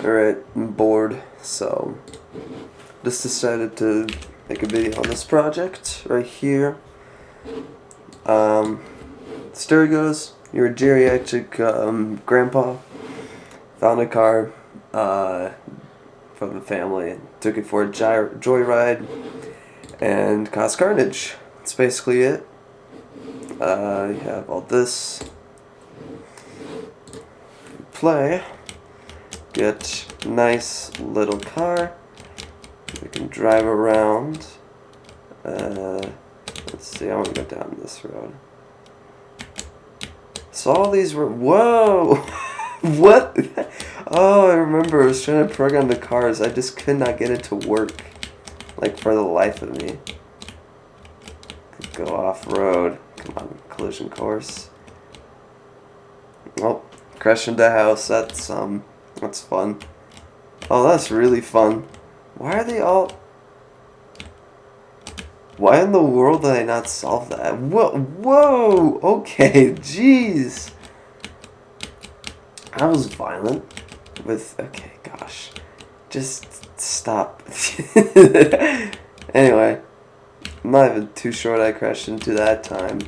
Alright, I'm bored, so just decided to make a video on this project right here. Story goes, you're a geriatric grandpa, found a car from the family, and took it for a joyride, and caused carnage. That's basically it. You have all this. Play. Get a nice little car. We can drive around. Let's see, I want to go down this road. So all these were... Whoa! What? Oh, I remember. I was trying to program the cars. I just could not get it to work. Like, for the life of me. Could go off-road. Come on, collision course. Oh, crash into a house. That's fun. Oh, that's really fun. Why are they all... Why in the world did I not solve that? Whoa! Okay, jeez. I was violent with... Okay, gosh. Just stop. Anyway. I'm not even too sure what I crashed into that time.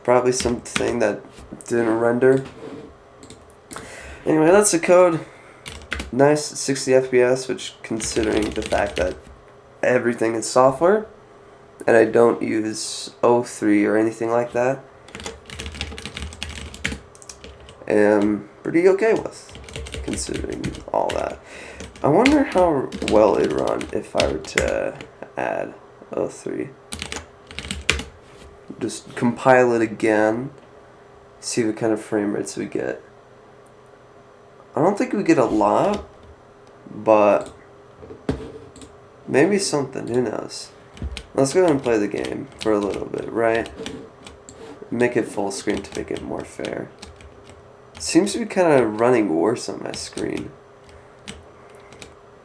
Probably something that didn't render. Anyway, that's the code. Nice 60 FPS, which, considering the fact that everything is software, and I don't use O3 or anything like that, am pretty okay with, considering all that. I wonder how well it'd run if I were to add O3. Just compile it again, see what kind of frame rates we get. I don't think we get a lot, but maybe something, who knows. Let's go ahead and play the game for a little bit, right? Make it full screen to make it more fair. It seems to be kind of running worse on my screen.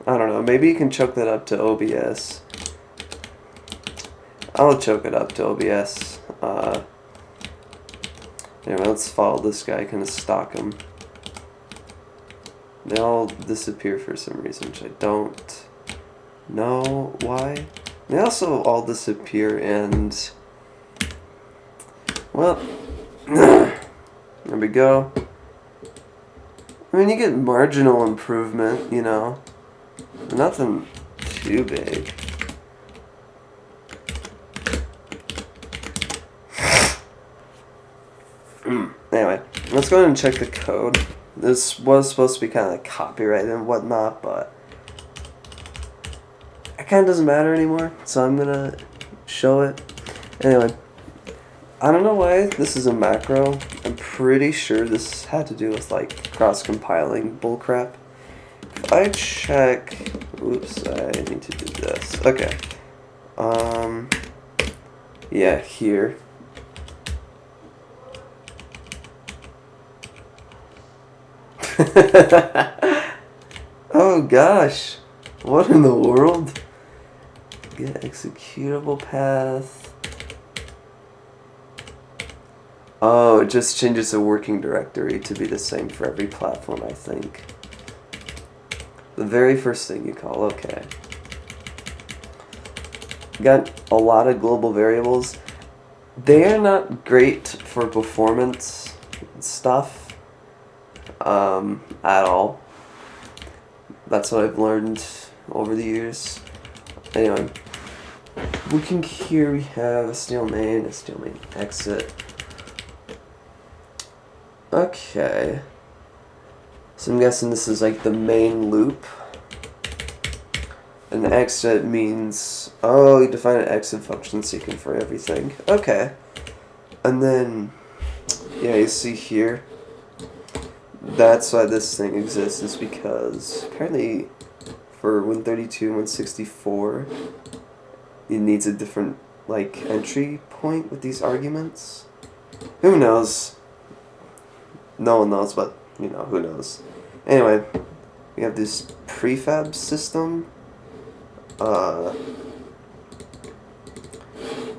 I don't know, maybe you can choke that up to OBS. I'll choke it up to OBS. Anyway, let's follow this guy, kind of stalk him. They all disappear for some reason, which I don't know why. They also all disappear and... Well, there we go. I mean, you get marginal improvement, you know. Nothing too big. Anyway, let's go ahead and check the code. This was supposed to be kind of like copyrighted and whatnot, but it kind of doesn't matter anymore, so I'm gonna show it. Anyway, I don't know why this is a macro. I'm pretty sure this had to do with like cross-compiling bullcrap. If I check... Oops, I need to do this. Okay. Yeah, here. Oh gosh, what in the world? Get executable path. Oh, it just changes the working directory to be the same for every platform, I think. The very first thing you call, okay. Got a lot of global variables. They are not great for performance stuff. At all. That's what I've learned over the years. Anyway, looking here, we have a steel main exit. Okay. So I'm guessing this is like the main loop. An exit means, oh, you define an exit function so you can for everything. Okay. And then, yeah, you see here. That's why this thing exists, is because apparently for Win32 and Win64 it needs a different like entry point with these arguments. Who knows? No one knows, but you know, who knows. Anyway, we have this prefab system.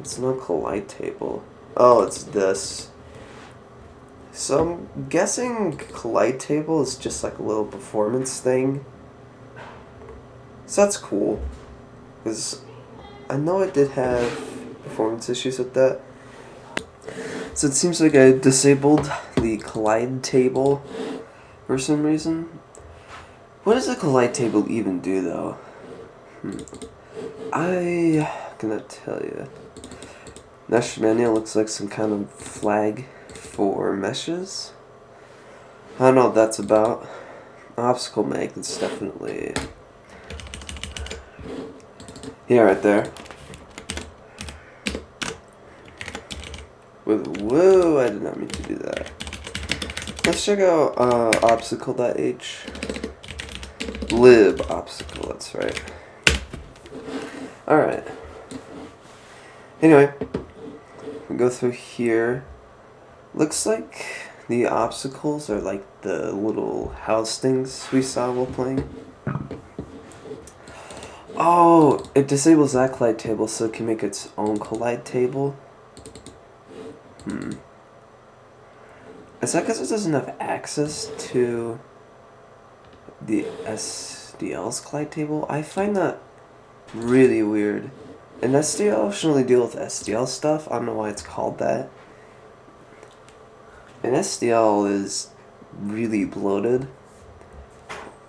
It's no collide table. Oh, it's this. So I'm guessing Collide Table is just like a little performance thing. So that's cool. Because I know I did have performance issues with that. So it seems like I disabled the Collide Table for some reason. What does the Collide Table even do though? I cannot tell you. Mesh menu looks like some kind of flag for meshes. I don't know what that's about. Obstacle magnets definitely. Yeah, right there. Whoa, I did not mean to do that. Let's check out obstacle.h. Lib obstacle, that's right. Alright. Anyway, we go through here. Looks like the obstacles are like the little house things we saw while playing. Oh, it disables that collide table so it can make its own collide table. Is that because it doesn't have access to the SDL's collide table? I find that really weird. And SDL should only deal with SDL stuff. I don't know why it's called that. And SDL is really bloated.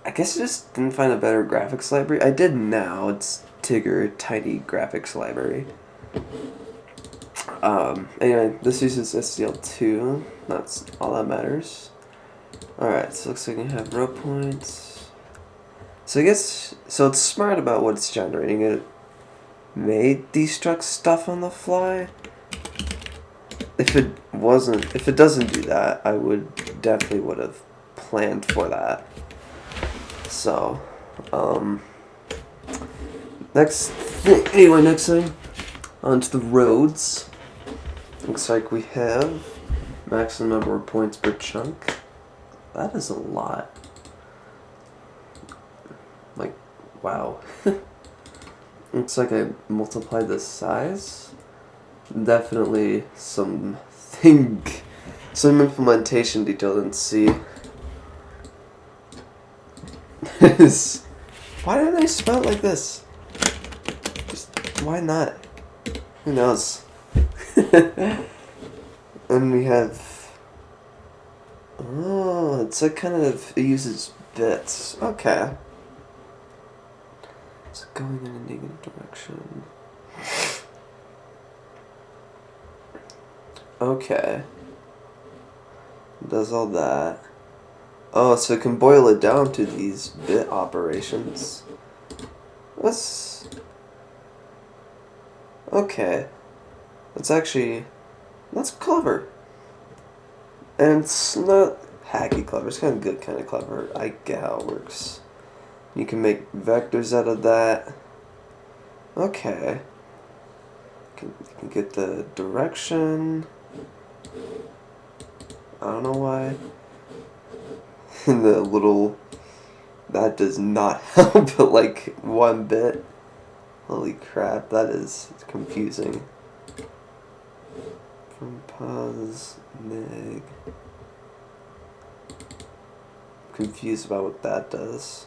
I guess I just didn't find a better graphics library. I did now. It's Tigger Tiny Graphics Library. Anyway, this uses SDL2. That's all that matters. Alright, so it looks like you have row points. So I guess, so it's smart about what it's generating. It may destruct stuff on the fly. If it doesn't do that, I definitely would have planned for that. So, next thing, onto the roads. Looks like we have maximum number of points per chunk. That is a lot. Like, wow. Looks like I multiplied the size. Definitely some implementation detail didn't see. Why didn't they spell it like this? Just, why not? Who knows? And we have... Oh, it's like kind of... It uses bits. Okay. It's going in a negative direction. Okay. Does all that. Oh, so it can boil it down to these bit operations. That's... Okay. That's clever. And it's not hacky clever, it's kind of good kind of clever. I get how it works. You can make vectors out of that. Okay. You can get the direction. I don't know why. And the little... That does not help like 1 bit. Holy crap, that is confusing. From pause, neg. Confused about what that does.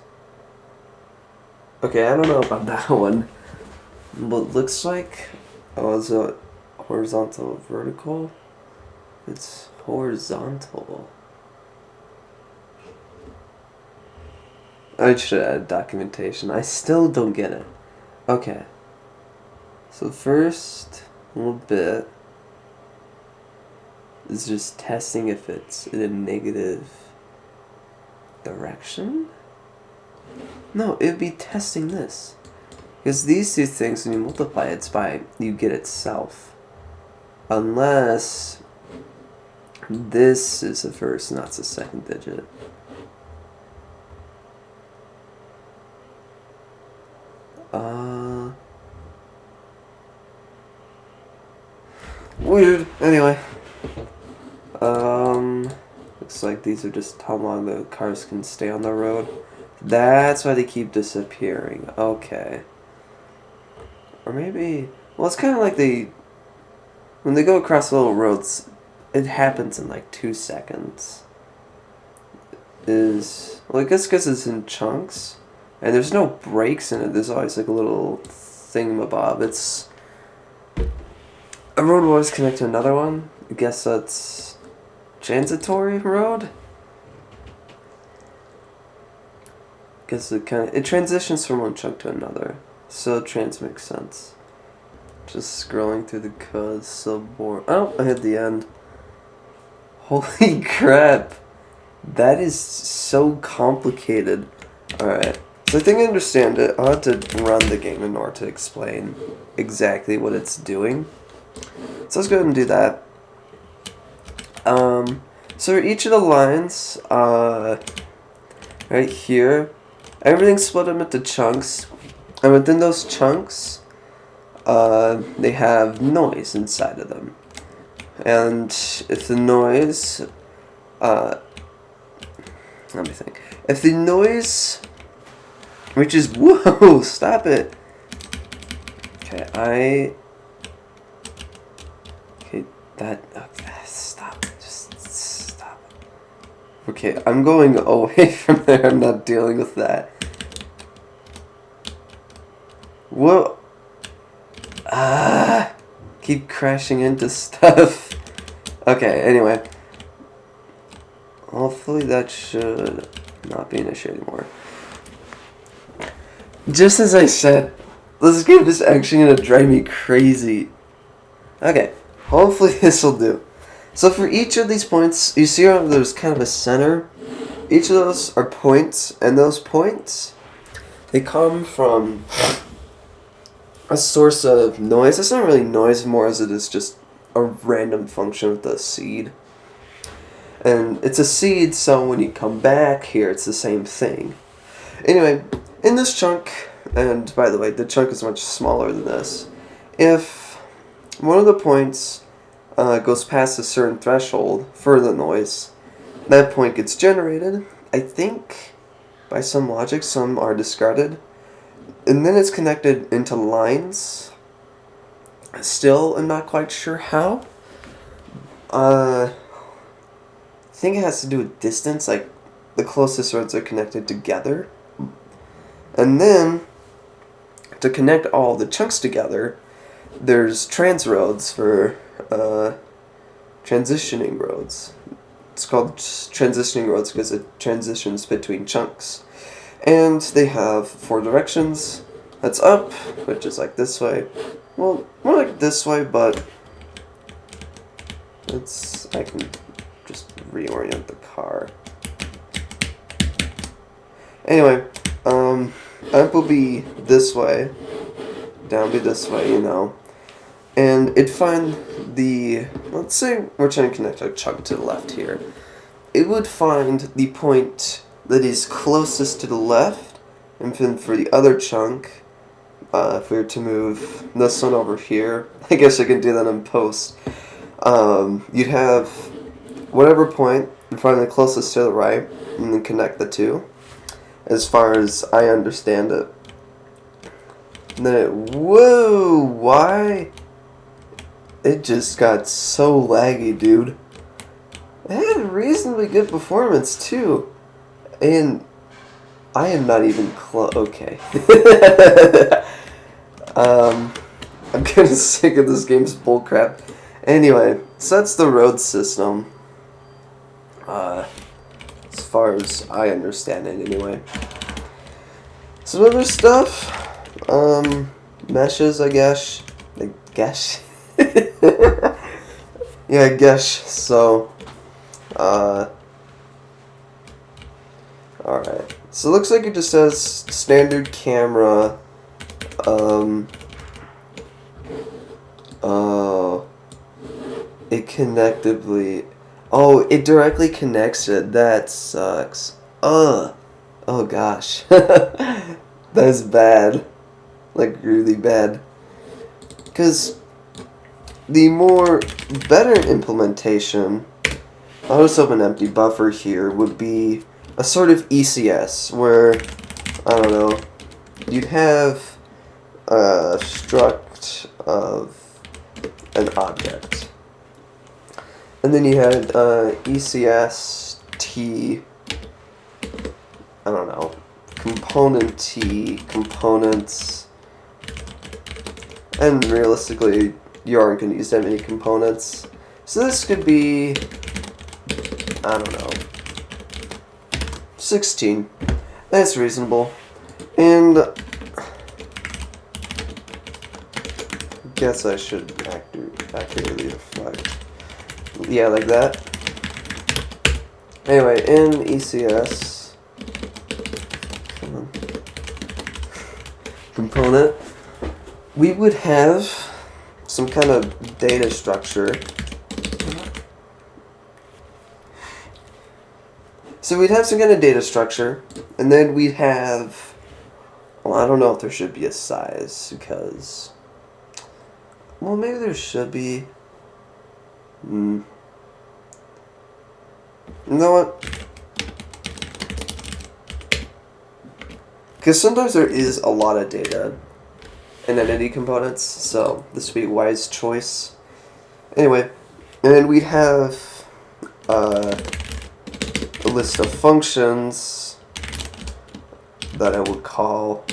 Okay, I don't know about that one. But it looks like... Oh, is it horizontal or vertical? It's horizontal. I should add documentation. I still don't get it. Okay. So first little bit is just testing if it's in a negative direction? No, it would be testing this. Because these two things, when you multiply it, you get itself. Unless this is the first, not the second digit. Weird. Anyway. Looks like these are just how long the cars can stay on the road. That's why they keep disappearing. Okay. Or maybe... Well, it's kind of like when they go across little roads, it happens in like 2 seconds. Is, well, I guess because it's in chunks, and there's no breaks in it. There's always like a little thingamabob. It's a road will always connect to another one. I guess that's transitory road. Guess it transitions from one chunk to another, so trans makes sense. Just scrolling through the code, so boring. Oh, I hit the end. Holy crap, that is so complicated. Alright, so I think I understand it. I'll have to run the game in order to explain exactly what it's doing. So let's go ahead and do that. So each of the lines, right here, everything's split up into chunks, and within those chunks, they have noise inside of them. And if the noise, let me think. If the noise reaches, whoa, stop it. Okay, stop, just stop. Okay, I'm going away from there, I'm not dealing with that. Whoa. Keep crashing into stuff. Okay, anyway. Hopefully that should not be an issue anymore. Just as I said, this game is actually gonna drive me crazy. Okay, hopefully this will do. So for each of these points, you see how there's kind of a center? Each of those are points, and those points, they come from a source of noise. It's not really noise more as it is just a random function with the seed. And it's a seed, so when you come back here, it's the same thing. Anyway, in this chunk, and by the way, the chunk is much smaller than this, if one of the points goes past a certain threshold for the noise, that point gets generated. I think, by some logic, some are discarded. And then it's connected into lines. Still, I'm not quite sure how. I think it has to do with distance, like the closest roads are connected together. And then, to connect all the chunks together, there's trans roads for transitioning roads. It's called transitioning roads because it transitions between chunks. And they have 4 directions. That's up, which is like this way. Well, more like this way, but I can just reorient the car. Anyway, up will be this way, down be this way, you know. And it'd find let's say we're trying to connect a chunk to the left here. It would find the point that is closest to the left, and then for the other chunk, if we were to move this one over here, I guess I can do that in post, you'd have whatever point and find the closest to the right, and then connect the two, as far as I understand it. And then whoa, why? It just got so laggy, dude. It had reasonably good performance, too. And I am not even close. Okay. I'm kind of sick of this game's bullcrap. Anyway, so that's the road system. As far as I understand it, anyway. Some other stuff. Meshes, I guess. I guess. Yeah, I guess. So, alright. So it looks like it just says standard camera. It connectively. Oh, it directly connects it. That sucks. Oh gosh. That's bad. Like, really bad. Because the better implementation, I'll just open an empty buffer here, would be a sort of ECS where, I don't know, you'd have a struct of an object. And then you had ECS T, I don't know, component T, components, and realistically, you aren't going to use that many components. So this could be, I don't know, 16. That's reasonable. And I guess I should accurately reflect. Yeah, like that. Anyway, in ECS component, we would have some kind of data structure. So we'd have some kind of data structure, and then we'd have, well, I don't know if there should be a size, because, well, maybe there should be. You know what? Because sometimes there is a lot of data in entity components, so this would be a wise choice. Anyway, and then we'd have a list of functions that I would call,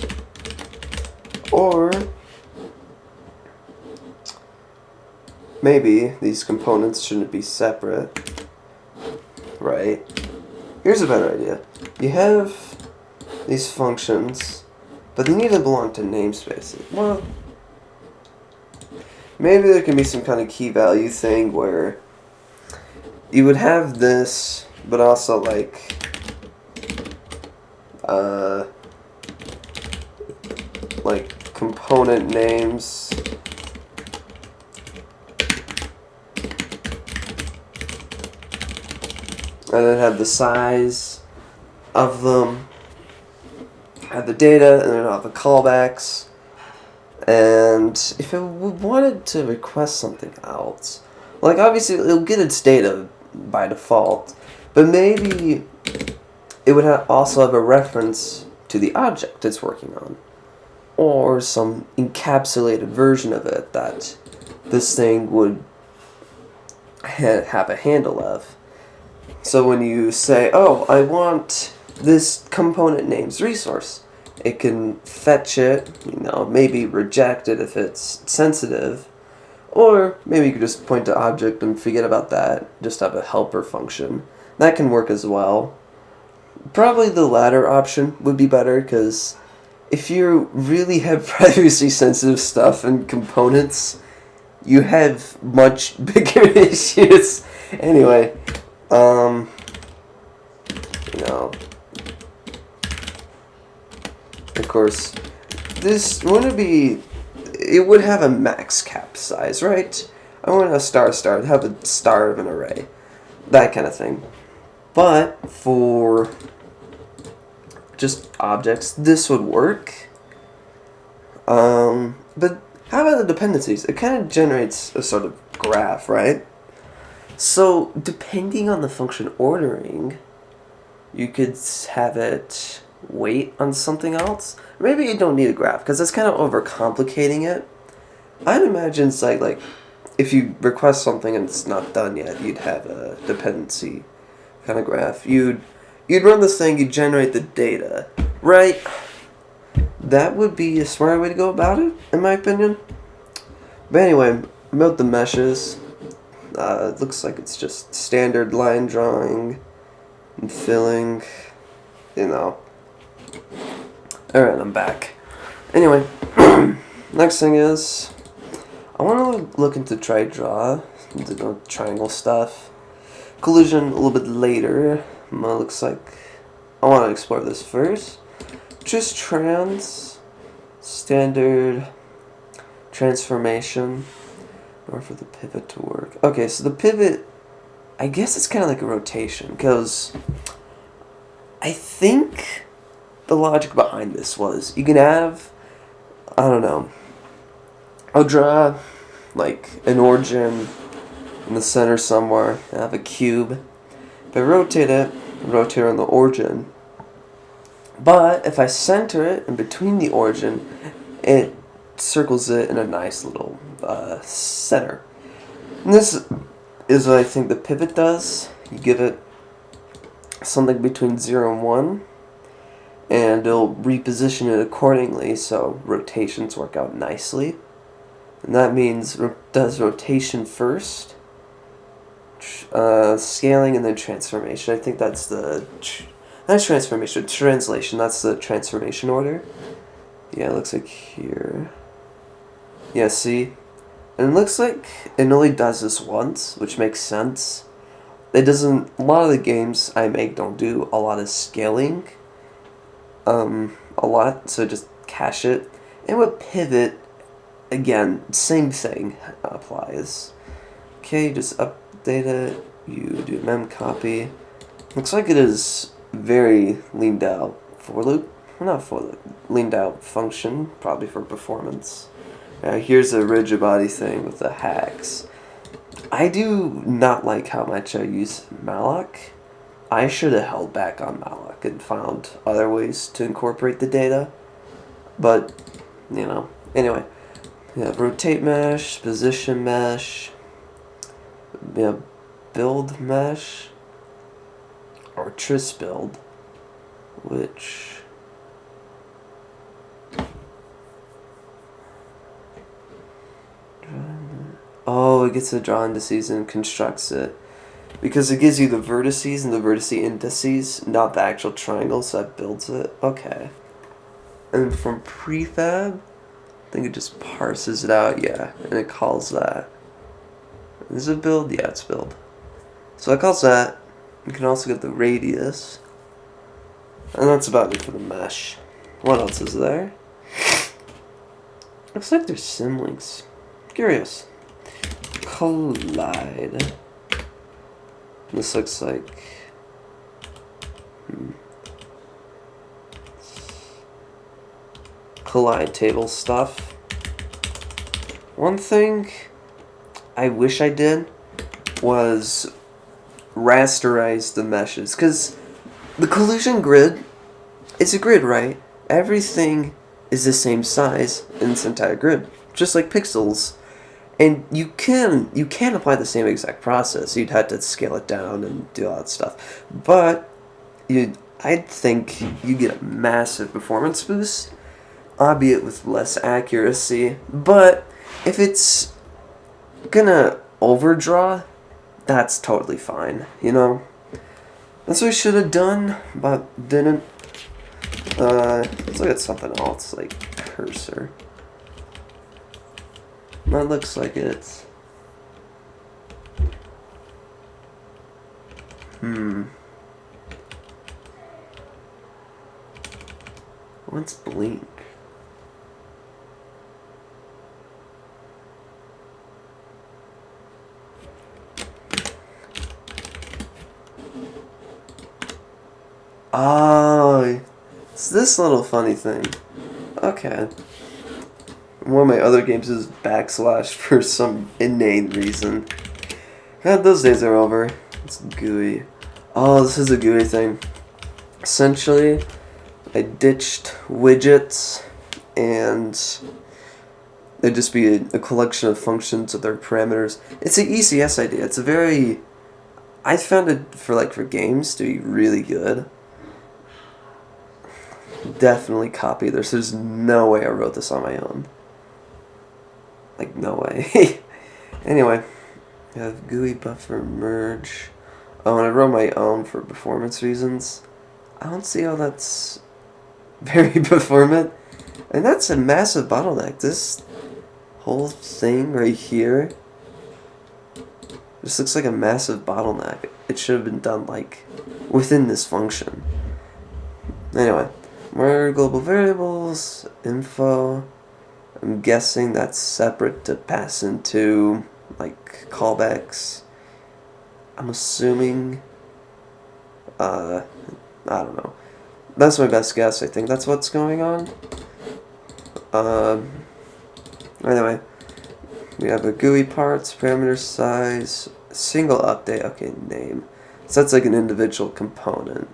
or maybe these components shouldn't be separate, right? Here's a better idea. You have these functions, but they need to belong to namespaces. Well, maybe there can be some kind of key value thing where you would have this, but also like component names. And then have the size of them, have the data, and then have the callbacks. And if it wanted to request something else, like obviously it'll get its data by default, but maybe it would also have a reference to the object it's working on, or some encapsulated version of it that this thing would have a handle of. So when you say, oh, I want this component name's resource, it can fetch it, maybe reject it if it's sensitive, or maybe you could just point to object and forget about that, just have a helper function. That can work as well. Probably the latter option would be better, because if you really have privacy sensitive stuff and components, you have much bigger issues. Anyway, of course, this wouldn't be, it would have a max cap size, right? I want a star, have a star of an array, that kind of thing. But for just objects, this would work. But how about the dependencies? It kind of generates a sort of graph, right? So depending on the function ordering, you could have it wait on something else. Maybe you don't need a graph, because that's kind of overcomplicating it. I'd imagine it's like if you request something and it's not done yet, you'd have a dependency kind of graph. You'd run this thing, you'd generate the data, right? That would be a smarter way to go about it, in my opinion. But anyway, about the meshes, it looks like it's just standard line drawing and filling, Alright, I'm back. Anyway, next thing is, I want to look into try-draw, into the triangle stuff. Collision a little bit later. Looks like I want to explore this first. Just standard transformation, or for the pivot to work. Okay, so the pivot, I guess it's kind of like a rotation, because I think the logic behind this was you can have, I don't know, I'll draw like an origin in the center somewhere, and have a cube. If I rotate it on the origin, but if I center it in between the origin, it circles it in a nice little center. And this is what I think the pivot does. You give it something between 0 and 1, and it'll reposition it accordingly so rotations work out nicely. And that means does rotation first, scaling, and then transformation. I think that's the... not transformation, translation. That's the transformation order. Yeah, it looks like here. Yeah, see? And it looks like it only does this once, which makes sense. It doesn't... a lot of the games I make don't do a lot of scaling. A lot, so just cache it. And with pivot, again, same thing applies. Okay, just update it. You do mem copy. Looks like it is very leaned out for loop. Well, not for loop. Leaned out function, probably for performance. Here's a rigid body thing with the hacks. I do not like how much I use malloc. I should have held back on malloc and found other ways to incorporate the data. But, you know, anyway. We have rotate mesh, position mesh, we have build mesh, or tris build, which... oh, it gets the draw indices and constructs it. Because it gives you the vertices and the vertice indices, not the actual triangle, so that builds it. Okay. And from prefab, I think it just parses it out, yeah, and it calls that. Is it build? Yeah, it's build. So it calls that. You can also get the radius. And that's about it for the mesh. What else is there? Looks like there's symlinks. Curious. Collide. This looks like... collide table stuff. One thing I wish I did was rasterize the meshes, because the collision grid, it's a grid, right? Everything is the same size in this entire grid, just like pixels. And you can apply the same exact process. You'd have to scale it down and do all that stuff. But I think you get a massive performance boost, albeit with less accuracy. But if it's gonna overdraw, that's totally fine, you know? That's what I should have done, but didn't. Let's look at something else, like cursor. That looks like it's... What's blink? Oh, it's this little funny thing. Okay. One of my other games is backslash for some inane reason. God, those days are over. It's GUI. Oh, this is a GUI thing. Essentially, I ditched widgets, and it'd just be a collection of functions with their parameters. It's an ECS idea. It's a very... I found it for games to be really good. Definitely copy this. There's no way I wrote this on my own. Like, no way. Anyway, we have GUI buffer merge. Oh, and I wrote my own for performance reasons. I don't see how that's very performant. And that's a massive bottleneck. This whole thing right here just looks like a massive bottleneck. It should have been done, within this function. Anyway, more global variables, info. I'm guessing that's separate to pass into, callbacks. I'm assuming, I don't know. That's my best guess. I think that's what's going on. Anyway, we have a GUI parts, parameter size, single update, okay, name. So that's an individual component.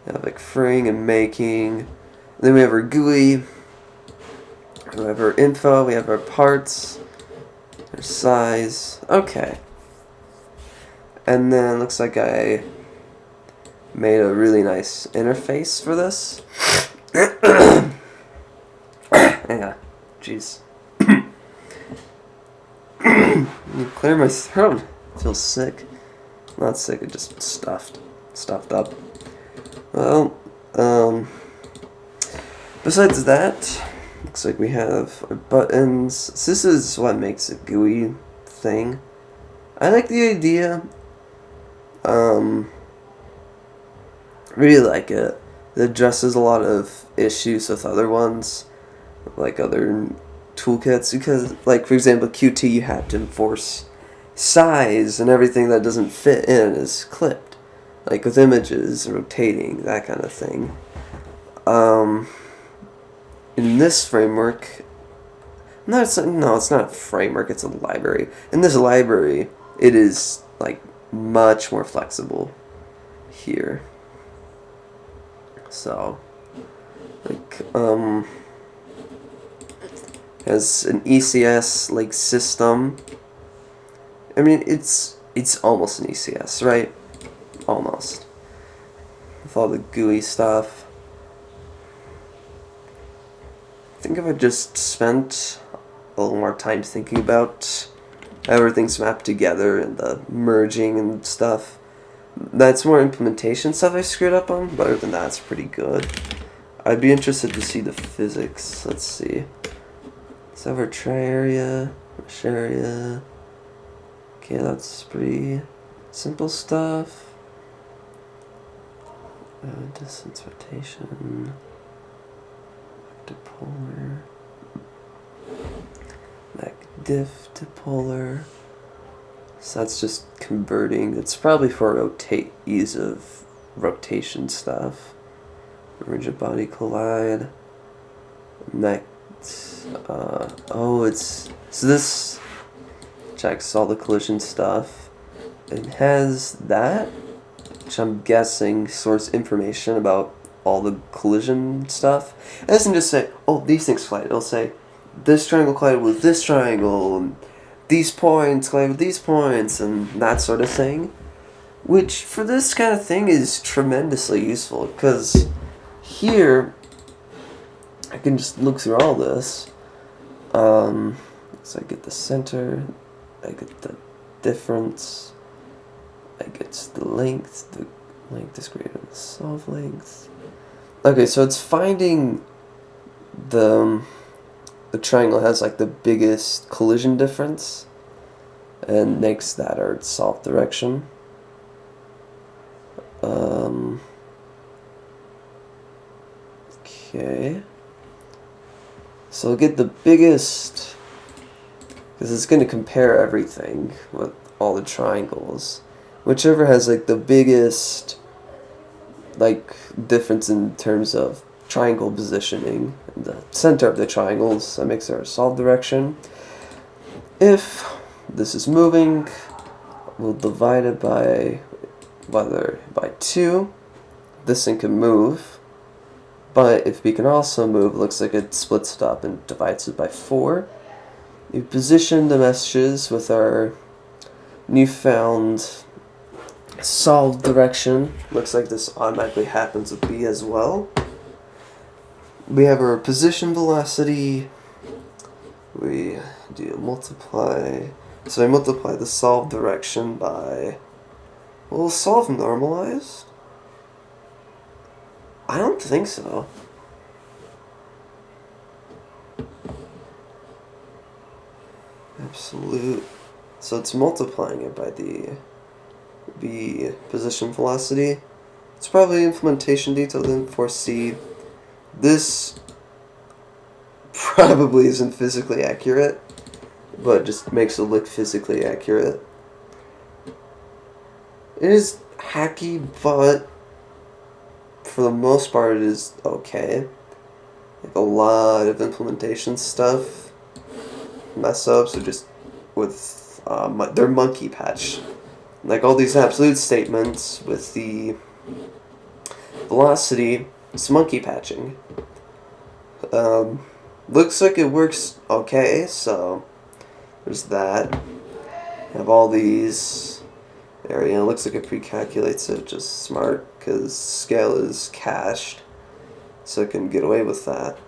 We have freeing and making. And then we have our GUI. We have our info, we have our parts, our size. Okay. And then looks like I made a really nice interface for this. Hang on. Jeez. Clear my throat. I feel sick. Not sick, it just stuffed up. Well, besides that, looks like we have our buttons. So this is what makes a GUI thing. I like the idea. Really like it. It addresses a lot of issues with other ones, like other toolkits, because, like, for example, Qt, you have to enforce size, and everything that doesn't fit in is clipped, like with images, rotating, that kind of thing. In this framework, it's not a framework, it's a library. In this library, it is, like, much more flexible here. So, like, has an ECS, like, system. I mean, it's almost an ECS, right? Almost. With all the GUI stuff. I think if I just spent a little more time thinking about how everything's mapped together and the merging and stuff, that's more implementation stuff I screwed up on, but other than that, it's pretty good. I'd be interested to see the physics. Let's see. Let's have our try area, mesh area. Okay, that's pretty simple stuff. Distance rotation. To polar. Back diff to polar. So that's just converting. It's probably for ease of rotation stuff. Rigid body collide. Next. So this checks all the collision stuff. It has that, which I'm guessing stores information about all the collision stuff. It doesn't just say, oh, these things collide. It'll say, this triangle collided with this triangle, and these points collide with these points, and that sort of thing. Which, for this kind of thing, is tremendously useful, because here, I can just look through all this. So I get the center, I get the difference, I get the length is greater than the solve length. Okay, so it's finding the triangle has like the biggest collision difference and makes that our solve direction. Okay. So I'll get the biggest, because it's going to compare everything with all the triangles. Whichever has like the biggest like difference in terms of triangle positioning in the center of the triangles, that makes our solve direction. If this is moving, we'll divide it by 2. This thing can move, but if we can also move, it looks like it splits it up and divides it by 4. We position the meshes with our newfound solve direction. Looks like this automatically happens with B as well. We have our position velocity. We do multiply. So I multiply the solve direction by, will solve normalized? I don't think so. Absolute. So it's multiplying it by the position velocity. It's probably implementation detail didn't foresee. This probably isn't physically accurate, but just makes it look physically accurate. It is hacky, but for the most part it is okay. Like a lot of implementation stuff mess up, so just with their monkey patch. Like all these absolute statements with the velocity, it's monkey patching. Looks like it works okay, so there's that. Have all these area. It looks like it pre-calculates it, just smart, because scale is cached, so it can get away with that.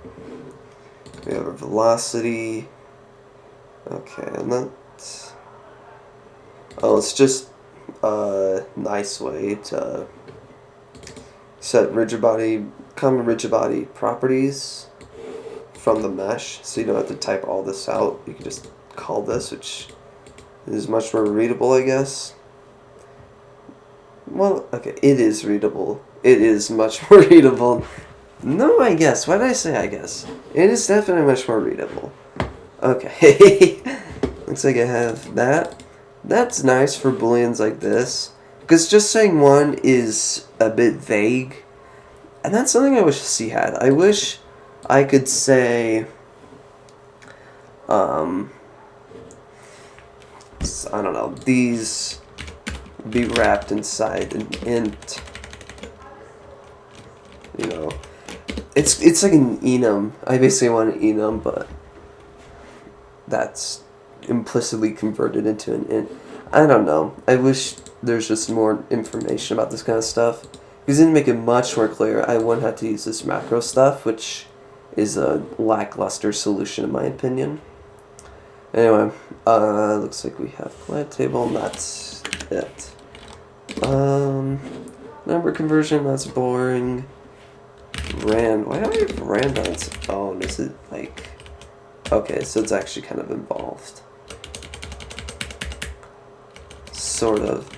We have our velocity. Okay, and that's... Oh, it's just a nice way to set common rigid body properties from the mesh, so you don't have to type all this out. You can just call this, which is much more readable, I guess. Well, okay, it is readable. It is much more readable. No, I guess. Why did I say I guess? It is definitely much more readable. Okay. Looks like I have that. That's nice for booleans like this. Because just saying one is a bit vague. And that's something I wish C had. I wish I could say... I don't know. These be wrapped inside an int. You know. It's like an enum. I basically want an enum, but that's implicitly converted into an int. I don't know. I wish there's just more information about this kind of stuff. Because to make it much more clear, I wouldn't have to use this macro stuff, which is a lackluster solution in my opinion. Anyway, looks like we have collide table, and that's it. Number conversion, that's boring. Why do I have rand on it? Oh, is it like... Okay, so it's actually kind of involved. Sort of.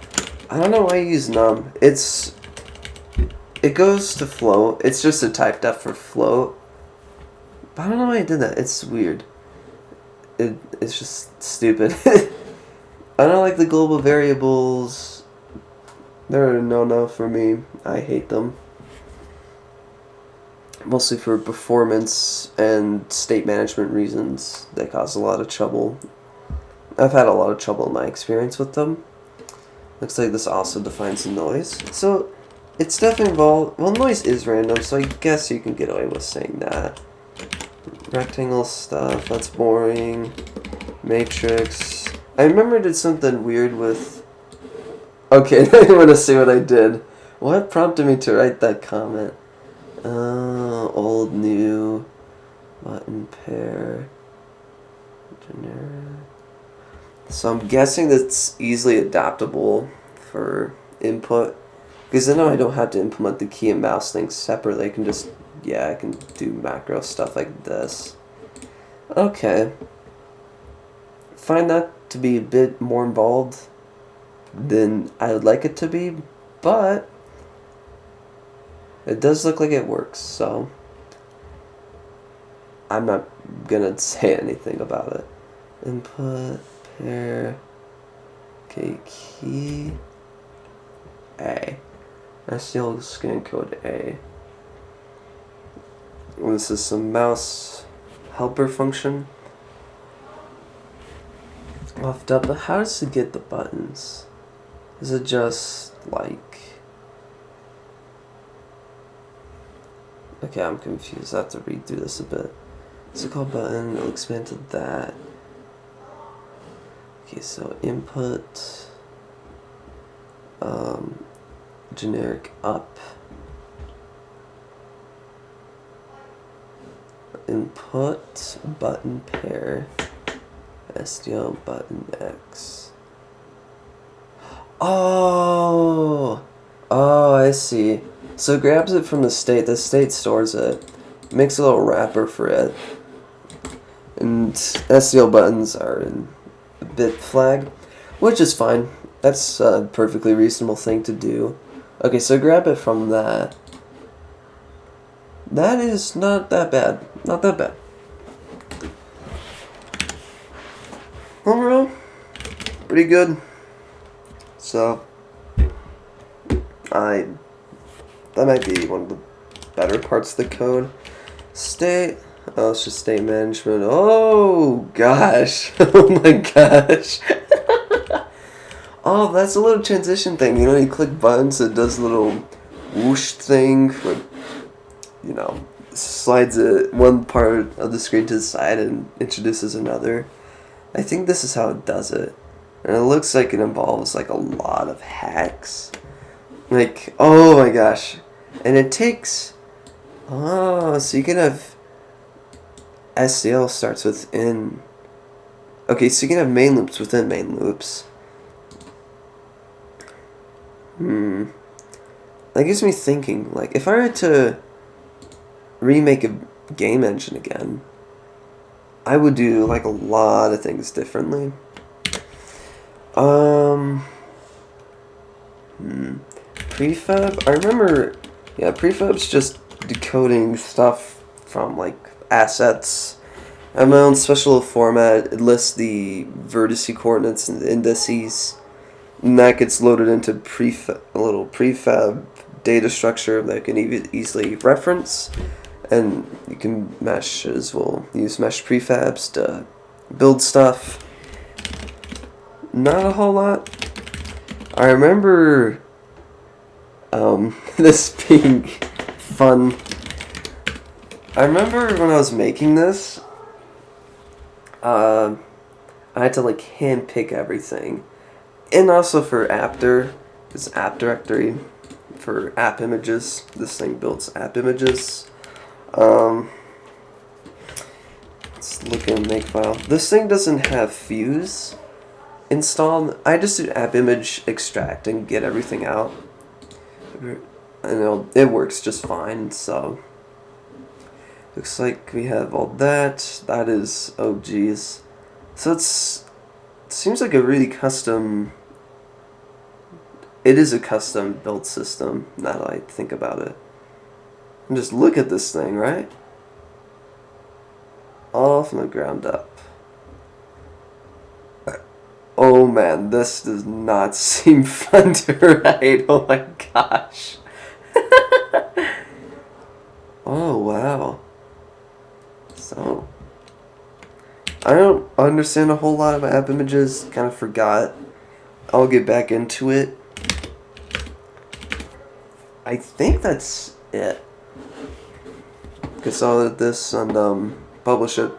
I don't know why I use num. It goes to float. It's just a type def for float. But I don't know why I did that. It's weird. It's just stupid. I don't like the global variables. They're a no-no for me. I hate them. Mostly for performance and state management reasons. They cause a lot of trouble. I've had a lot of trouble in my experience with them. Looks like this also defines noise. So, it's definitely involved. Well, noise is random, so I guess you can get away with saying that. Rectangle stuff, that's boring. Matrix. I remember I did something weird with... Okay, now you want to see what I did. What prompted me to write that comment? Old, new, button pair, generic. So I'm guessing that's easily adaptable for input. Because then I don't have to implement the key and mouse things separately. I can just, I can do macro stuff like this. Okay. Find that to be a bit more involved than I would like it to be, but it does look like it works, so I'm not gonna say anything about it. Input, pair, okay, key, A. STL scan code A. This is some mouse helper function. Left up, but how does it get the buttons? Is it just like... Okay, I'm confused. I have to read through this a bit. What's it called button? It'll expand to that. Okay, so input, generic up, input button pair, STL button X. Oh, I see. So it grabs it from the state stores it, makes a little wrapper for it, and STL buttons are in a bit flag, which is fine. That's a perfectly reasonable thing to do. Okay, so grab it from that. That is not that bad. Not that bad. Overall, pretty good. So, that might be one of the better parts of the code. State, it's just state management. Oh gosh, oh my gosh. Oh, that's a little transition thing. You know, you click buttons, it does a little whoosh thing, where, you know, slides it one part of the screen to the side and introduces another. I think this is how it does it. And it looks like it involves like a lot of hacks. Like, oh my gosh. And it takes, oh, so you can have SDL starts within, okay, so you can have main loops within main loops. That gives me thinking, like, if I were to remake a game engine again, I would do, like, a lot of things differently. Prefab, I remember, yeah, prefab's just decoding stuff from, like, assets. I have my own special format. It lists the vertice coordinates and the indices. And that gets loaded into a little prefab data structure that can easily reference. And you can mesh as well. Use mesh prefabs to build stuff. Not a whole lot. I remember this being fun. I remember when I was making this, I had to like hand pick everything. And also for Apter, this app directory for app images. This thing builds app images. Let's look in Makefile. This thing doesn't have Fuse installed. I just do app image extract and get everything out. And it works just fine, so looks like we have all that. That is, oh geez. So it seems like a really custom, it is a custom built system now that I think about it. And just look at this thing, right? All from the ground up. Oh man, this does not seem fun to write. Oh my gosh. Oh wow. So, I don't understand a whole lot of app images. Kind of forgot. I'll get back into it. I think that's it. Consolidate this and publish it.